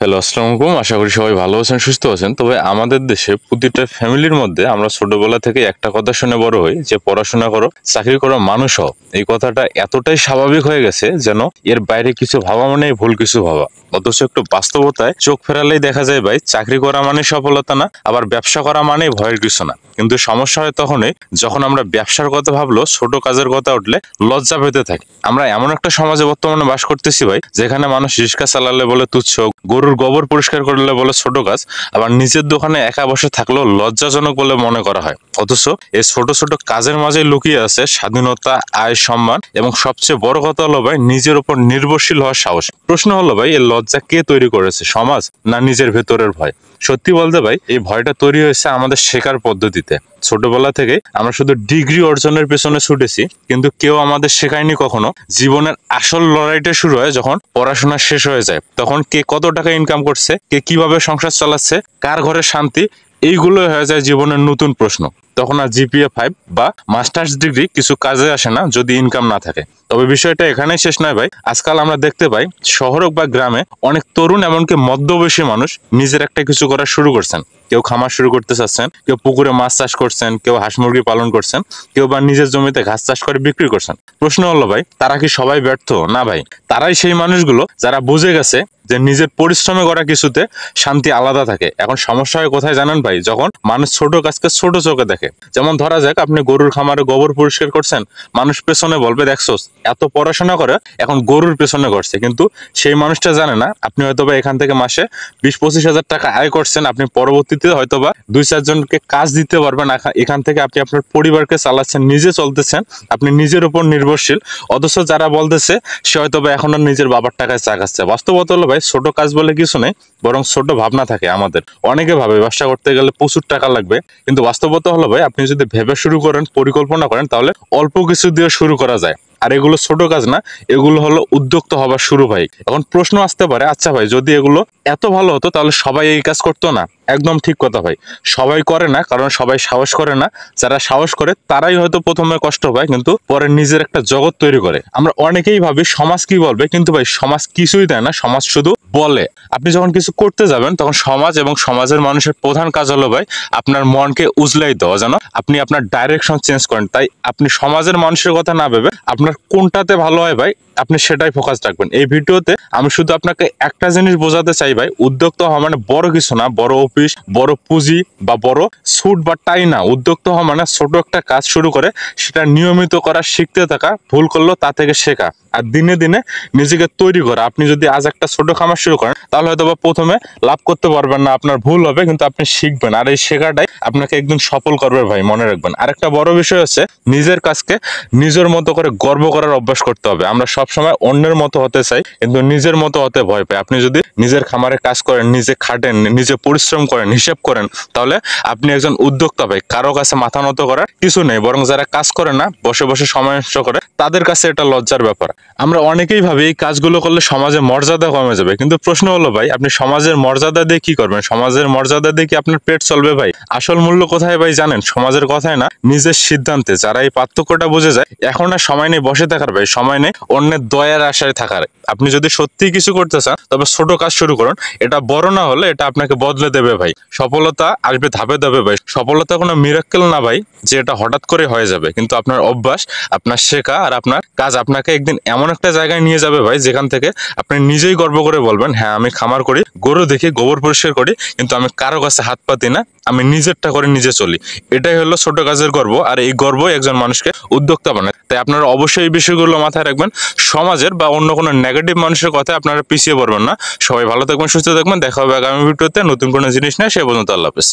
Hello, আসসালামু আলাইকুম। আশা করি সবাই ভালো আছেন, সুস্থ আছেন। তবে আমাদের দেশে প্রতিটা ফ্যামিলির মধ্যে আমরা ছোটবেলা থেকে একটা কথা শুনে বড় হই যে পড়াশোনা করো, চাকরি করো, মানুষ হও। এই কথাটা এতটাই স্বাভাবিক হয়ে গেছে যেন এর বাইরে কিছু ভাবা মানে ভুল কিছু ভাবা। অথচ একটু বাস্তবতায় চোখ ফেরালেই দেখা যায় ভাই, চাকরি করা মানে সফলতা না, আবার ব্যবসা করা মানে ভয়ের কিছু না। কিন্তু সমস্যা হয় তখনই যখন আমরা ব্যবসার কথা ভাবলো ছোট কাজের কথা উঠলে লজ্জা পেতে থাকি। আমরা এমন একটা সমাজে বর্তমানে বাস করতেছি ভাই, যেখানে মানুষ রিক্সা চালালে বলে তুচ্ছ, গরুর গোবর পরিষ্কার করলে বলে ছোট কাজ, আবার নিজের দোকানে একা বসে থাকলেও লজ্জাজনক বলে মনে করা হয়। অথচ এই ছোট ছোট কাজের মাঝে লুকিয়ে আছে স্বাধীনতা, আয়, সম্মান এবং সবচেয়ে বড় কথা হলো ভাই, নিজের উপর নির্ভরশীল হওয়ার সাহস। প্রশ্ন হলো ভাই, এই লজ্জা কে তৈরি করেছে, সমাজ না নিজের ভেতরের ভয়? সত্যি বলতে ভাই, এই ভয়টা তৈরি হয়েছে আমাদের শেখার পদ্ধতিতে। ছোটবেলা থেকে আমরা শুধু ডিগ্রি অর্জনের পেছনে ছুটেছি, কিন্তু কেউ আমাদের শেখায়নি কখনো জীবনের আসল লড়াইটা শুরু হয় যখন পড়াশোনা শেষ হয়ে যায়। তখন কে কত টাকা ইনকাম করছে, কে কিভাবে সংসার চালাচ্ছে, কার ঘরে শান্তি, এইগুলো হয়ে যায় জীবনের নতুন প্রশ্ন। তখন আর জিপিএ 5 বা মাস্টার্স ডিগ্রি কিছু কাজে আসে না যদি ইনকাম না থাকে। তবে বিষয়টা এখানেই শেষ নয় ভাই। আজকাল আমরা দেখতে পাই শহর হোক বা গ্রামে অনেক তরুণ, এমনকি মধ্যবয়সী মানুষ নিজের একটা কিছু করা শুরু করছেন। কেউ খামার শুরু করতে চাচ্ছেন, কেউ পুকুরে মাছ চাষ করছেন, কেউ হাঁস মুরগি পালন করছেন, কেউ বা নিজের জমিতে ঘাস চাষ করে বিক্রি করছেন। প্রশ্ন হলো ভাই, তারা কি সবাই ব্যর্থ? না ভাই, তারাই সেই মানুষগুলো যারা বুঝে গেছে যে নিজের পরিশ্রমে করা কিছুতে শান্তি আলাদা থাকে। এখন সমস্যা হয় কোথায় জানেন ভাই? যখন মানুষ ছোট কাজকে ছোট চোখে দেখে। যেমন ধরা যাক, আপনি গরুর খামারে গোবর পরিষ্কার করছেন, মানুষ পেছনে বলবে দেখছোস এত পড়াশোনা করে এখন গরুর পেছনে করছে, কিন্তু সেই মানুষটা জানে না আপনি হয়তোবা এখান থেকে মাসে 20-25 হাজার টাকা আয় করছেন। আপনি পরবর্তীতে হয়তোবা 2-4 জনকে কাজ দিতে পারবেন। এখান থেকে আপনি আপনার পরিবারকে চালাচ্ছেন, নিজে চলতেছেন, আপনি নিজের উপর নির্ভরশীল। অথচ যারা বলতেছে সে হয়তোবা এখন আর নিজের বাবার টাকায় চা খাচ্ছে। বাস্তবতা হলো ভাই, ছোট কাজ বলে কিছু নেই, বরং ছোট ভাবনা থাকে আমাদের। অনেকে ভাবে ব্যবসা করতে গেলে প্রচুর টাকা লাগবে, কিন্তু বাস্তবতা হলো ভাই, আপনি যদি ভেবে শুরু করেন, পরিকল্পনা করেন, তাহলে অল্প কিছু দিয়ে শুরু করা যায়। আর এগুলো ছোট কাজ না, এগুলো হলো উদ্যোক্তা হবার শুরু ভাই। এখন প্রশ্ন আসতে পারে, আচ্ছা ভাই, যদি এগুলো এত ভালো হতো তাহলে সবাই এই কাজ করতো না? একদম ঠিক কথা ভাই, সবাই করে না, কারণ সবাই সাহস করে না। যারা সাহস করে তারাই হয়তো প্রথমে কষ্ট পায়, কিন্তু পরে নিজের একটা জগৎ তৈরি করে। আমরা অনেকেই ভাবি সমাজ কি বলবে, কিন্তু ভাই সমাজ কিছুই দেয় না, সমাজ শুধু বলে। আপনি যখন কিছু করতে যাবেন তখন সমাজ এবং সমাজের মানুষের প্রধান কাজ হলো ভাই আপনার মনকে উজলাই দেওয়া, যেন আপনি আপনার ডাইরেকশন চেঞ্জ করেন। তাই আপনি সমাজের মানুষের কথা না ভেবে আপনার কোনটাতে ভালো হয় ভাই, আপনি সেটাই ফোকাস রাখবেন। এই ভিডিওতে আমি শুধু আপনাকে একটা জিনিস বোঝাতে চাই ভাই, উদ্যোক্তা হওয়া মানে বড় কিছু না, বড় অফিস, বড় পুঁজি বা বড় স্যুট বা টাই না। উদ্যোক্তা হওয়া মানে ছোট একটা কাজ শুরু করে সেটা নিয়মিত করা, শিখতে থাকা, ভুল করলো তা থেকে শেখা, আর দিনে দিনে নিজেকে তৈরি করা। আপনি যদি আজ একটা ছোট খামার শুরু করেন, তাহলে হয়তো বা প্রথমে লাভ করতে পারবেন না, আপনার ভুল হবে, কিন্তু আপনি শিখবেন, আর এই শেখাটাই আপনাকে একদিন সফল করবে ভাই, মনে রাখবেন। আরেকটা বড় বিষয় হচ্ছে নিজের কাজকে নিজের মতো করে গর্ব করার অভ্যাস করতে হবে। আমরা সবসময় অন্যের মতো হতে চাই, কিন্তু নিজের মতো হতে ভয় পাই। আপনি যদি নিজের খামারে কাজ করেন, নিজে খাটেন, নিজে পরিশ্রম করেন, হিসেব করেন, তাহলে আপনি একজন উদ্যোক্তা ভাই। কারো কাছে মাথা নত করার কিছু নেই, বরং যারা কাজ করে না, বসে বসে সময় নষ্ট করে, তাদের কাছে এটা লজ্জার ব্যাপার। আমরা অনেকেই ভাবি এই কাজগুলো করলে সমাজে মর্যাদা কমে যাবে, কিন্তু প্রশ্ন হলো ভাই, আপনি সমাজের মর্যাদা দিয়ে কি করবেন? সমাজের মর্যাদা দিয়ে কি আপনার পেট চলবে ভাই? আসল মূল্য কোথায় ভাই জানেন? সমাজের কথায় না, নিজের সিদ্ধান্তে। যারা এই পার্থক্যটা বুঝে যায়, এখন আর সময় নেই বসে থাকার ভাই, সময় নেই অন্যের দয়ার আশায় থাকার। আপনি যদি সত্যি কিছু করতে চান, তবে ছোট কাজ শুরু করুন। এটা বড় না হলে এটা আপনাকে বদলে দেবে ভাই। সফলতা আসবে ধাপে ধাপে ভাই। সফলতা কোনো মিরাক্কেল না ভাই যে এটা হঠাৎ করে হয়ে যাবে, কিন্তু আপনার অভ্যাস, আপনার শেখা আর আপনার কাজ আপনাকে একদিন এমন একটা জায়গায় নিয়ে যাবে ভাই, যেখান থেকে আপনি নিজেই গর্ব করে বলবেন, হ্যাঁ আমি খামার করি, গরু দেখি, গোবর পরিষ্কার করি, কিন্তু আমি কারো কাছে হাত পাতি না, আমি নিজেরটা করে নিজে চলি। এটাই হলো ছোট কাজের গর্ব, আর এই গর্বই একজন মানুষকে উদ্যোক্তা বানায়। তাই আপনারা অবশ্যই এই বিষয়গুলো মাথায় রাখবেন। সমাজের বা অন্য কোনো নেগেটিভ মানুষের কথায় আপনারা পিছিয়ে পড়বেন না। সবাই ভালো থাকবেন, সুস্থ থাকবেন। দেখা হবে আগামী ভিডিওতে নতুন কোনো জিনিস নিয়ে। সে পর্যন্ত আল্লাহ হাফেজ।